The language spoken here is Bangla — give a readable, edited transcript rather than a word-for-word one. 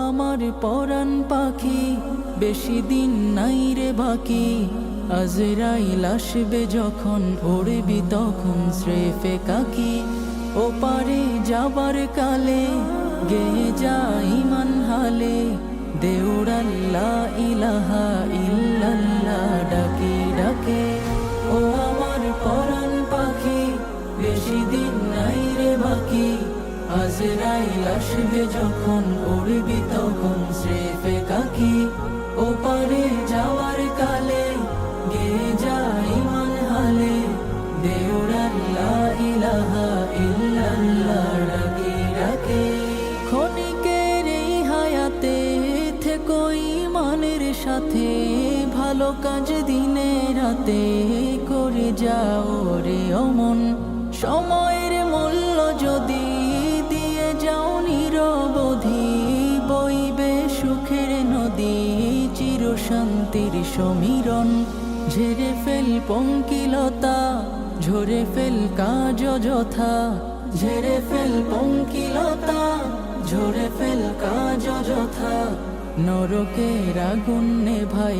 আমার পরাণ পাখি, বেশি দিন নাই রে বাকি। আজরাইল আসবে যখন, উড়বি তখন স্রেফে কাকি। ওপারে যাবার কালে গেয়ে যায় ইমান হালে, দেউড়াল্লা ইলাহা ইল্লাল্লাহ ডাকি ডাকে। ও আমার পরাণ পাখি, বেশি দিন নাই রে বাকি। আজরাইল আসবে যখন, উড়বি তখন স্রেফে কাকি। ওপারে যাওয়ার কালে গেয়ে যায় ইমান হালে, দেউড়াল্লা ইলাহা ইল্লাল্লাহ ডাকি ডাকে। ক্ষণিকের এই হায়াতে থেকো ঈমানের সাথে, ভালো কাজ দিনে রাতে করে যাও রে অমন। সময়ের মূল্য যদি দিয়ে যাও নিরবধি, বইবে সুখের নদী চির শান্তির সমীরণ। ঝেড়ে ফেল পঙ্কিলতা, ঝরে ফেল কাজ যথা। ঝেড়ে ফেল পঙ্কিলতা, ঝরে ফেল কাজ যথা। নরকের আগুন নেভাই